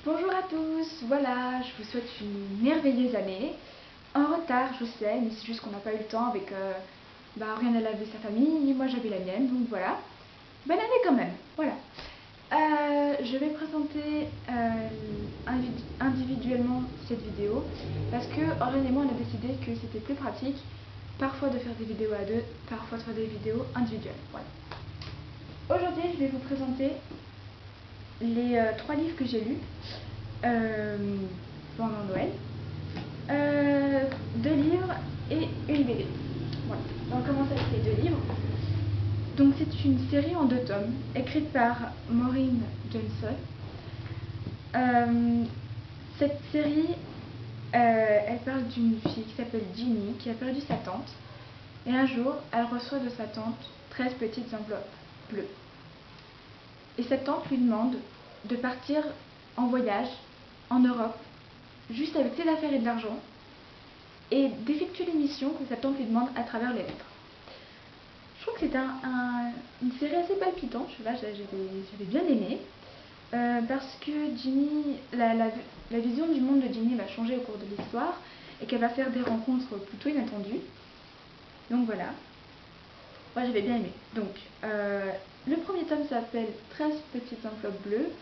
Bonjour à tous, voilà, je vous souhaite une merveilleuse année. En retard, je sais, mais c'est juste qu'on n'a pas eu le temps avec... rien elle avait sa famille, ni moi j'avais la mienne, donc voilà. Bonne année quand même, voilà. Je vais présenter individuellement cette vidéo parce que Aurélien et moi on a décidé que c'était plus pratique parfois de faire des vidéos à deux, parfois de faire des vidéos individuelles. Voilà. Aujourd'hui, je vais vous présenter les 3 livres que j'ai lus pendant Noël. 2 livres et une BD. Voilà. On va commencer avec les 2 livres. Donc c'est une série en 2 tomes, écrite par Maureen Johnson. Cette série, elle parle d'une fille qui s'appelle Ginny, qui a perdu sa tante. Et un jour, elle reçoit de sa tante 13 petites enveloppes bleues. Et cette tante lui demande de partir en voyage en Europe, juste avec ses affaires et de l'argent, et d'effectuer les missions que sa tante lui demande à travers les lettres. Je trouve que c'est une série assez palpitante, je sais pas, j'avais bien aimé, parce que Ginny, la vision du monde de Ginny va changer au cours de l'histoire, et qu'elle va faire des rencontres plutôt inattendues. Donc voilà, moi j'avais bien aimé. Donc, le premier tome s'appelle 13 petites enveloppes bleues,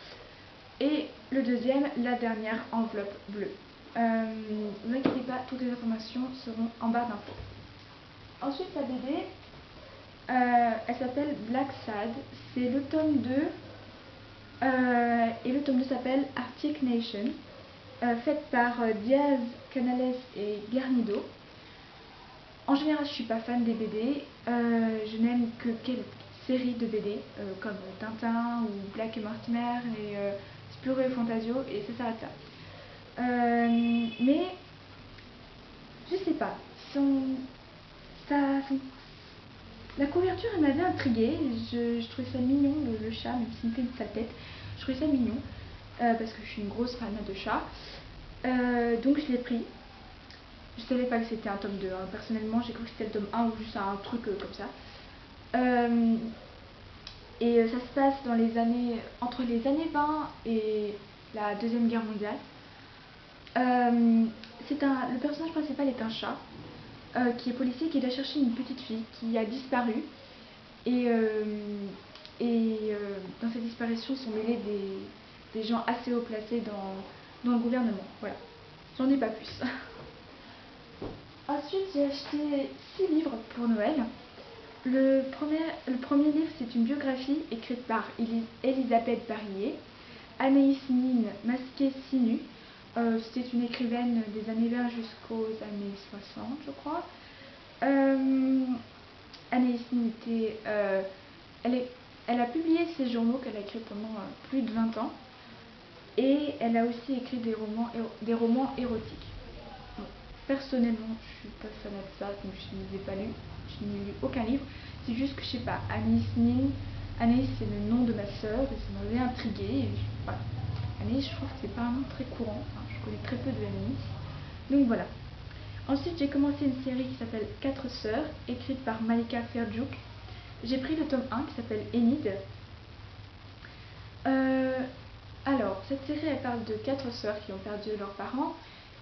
et le deuxième, la dernière enveloppe bleue. Ne vous inquiétez pas, toutes les informations seront en barre d'infos. Ensuite, la BD, elle s'appelle Black Sad, c'est le tome 2, et le tome 2 s'appelle Arctic Nation, faite par Diaz, Canales et Garnido. En général, je suis pas fan des BD, je n'aime que quelques séries de BD, comme Tintin ou Black et Mortimer et Spirou et Fantasio, et ça s'arrête là. Mais, je sais pas, la couverture elle m'avait intriguée, je trouvais ça mignon, le chat, même s'il me fait une sale tête, je trouvais ça mignon, parce que je suis une grosse fan de chats, donc je l'ai pris. Je savais pas que c'était un tome 2, hein. Personnellement j'ai cru que c'était le tome 1 ou juste un truc comme ça. Ça se passe dans entre les années 20 et la Deuxième Guerre mondiale. Le personnage principal est un chat qui est policier, qui doit chercher une petite fille qui a disparu. Dans cette disparition sont mêlés des gens assez haut placés dans le gouvernement. Voilà, j'en ai pas plus. Ensuite, j'ai acheté 6 livres pour Noël. Le premier livre, c'est une biographie écrite par Elisabeth Barillet, Anaïs Nin, masquée si nue. C'était une écrivaine des années 20 jusqu'aux années 60, je crois. Anaïs Nin elle a publié ses journaux qu'elle a écrits pendant plus de 20 ans. Et elle a aussi écrit des romans érotiques. Bon, personnellement, je suis pas fan de ça, donc je ne les ai pas lus. Je n'ai lu aucun livre. C'est juste que je sais pas, Anaïs Nin, Anaïs c'est le nom de ma sœur et ça m'avait intriguée. Voilà. Anaïs, je trouve que c'est pas un nom très courant. Enfin, je connais très peu de Anaïs. Donc voilà. Ensuite, j'ai commencé une série qui s'appelle 4 sœurs, écrite par Malika Ferjuk. J'ai pris le tome 1 qui s'appelle Enid. Alors, cette série elle parle de 4 sœurs qui ont perdu leurs parents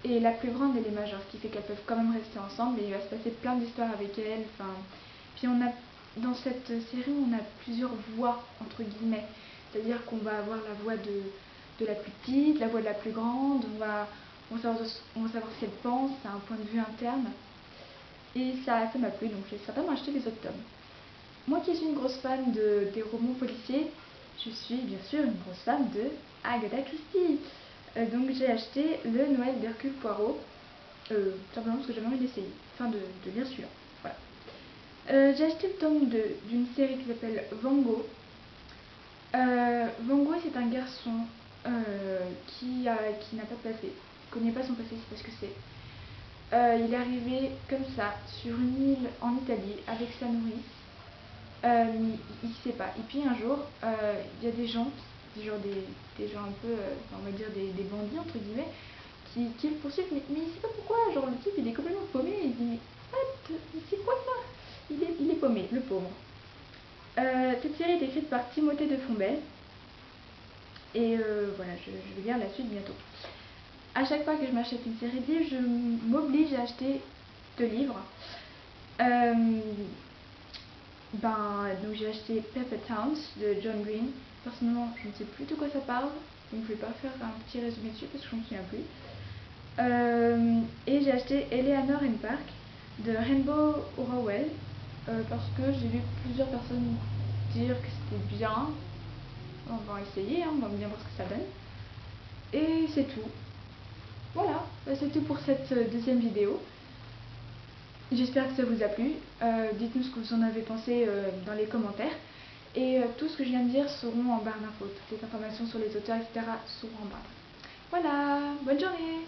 et la plus grande elle est majeure, ce qui fait qu'elles peuvent quand même rester ensemble et il va se passer plein d'histoires avec elles. Puis dans cette série on a plusieurs voix entre guillemets, c'est-à-dire qu'on va avoir la voix de la plus petite, la voix de la plus grande, on va savoir ce qu'elle pense, c'est un point de vue interne et ça m'a plu donc j'ai certainement acheté les autres tomes. Moi qui suis une grosse fan des romans policiers, je suis bien sûr une grosse fan de Agatha Christie. Donc j'ai acheté le Noël d'Hercule Poirot, simplement parce que j'avais envie d'essayer, enfin de lire celui-là. Voilà. J'ai acheté le tome 2 d'une série qui s'appelle Van Gogh. Van Gogh c'est un garçon qui n'a pas de passé, qui ne connaît pas son passé, c'est pas ce que c'est. Il est arrivé comme ça sur une île en Italie avec sa nourrice. Il sait pas. Et puis un jour, il y a des gens, des gens un peu, on va dire des bandits entre guillemets, qui le poursuivent, mais il sait pas pourquoi. Genre le type il est complètement paumé, il dit mais c'est quoi ça, il est paumé, le pauvre. Cette série est écrite par Timothée de Fombelle. Et voilà, je vais lire la suite bientôt. À chaque fois que je m'achète une série de livres, je m'oblige à acheter 2 livres. Donc j'ai acheté Paper Towns de John Green. Personnellement, je ne sais plus de quoi ça parle, donc je vais pas faire un petit résumé dessus parce que je ne me souviens plus. Et j'ai acheté Eleanor and Park de Rainbow Rowell parce que j'ai vu plusieurs personnes dire que c'était bien. On va essayer, on va bien voir ce que ça donne. Et c'est tout. Voilà, c'est tout pour cette deuxième vidéo. J'espère que ça vous a plu. Dites-nous ce que vous en avez pensé dans les commentaires. Et tout ce que je viens de dire seront en barre d'infos. Toutes les informations sur les auteurs, etc. seront en barre. Voilà, bonne journée!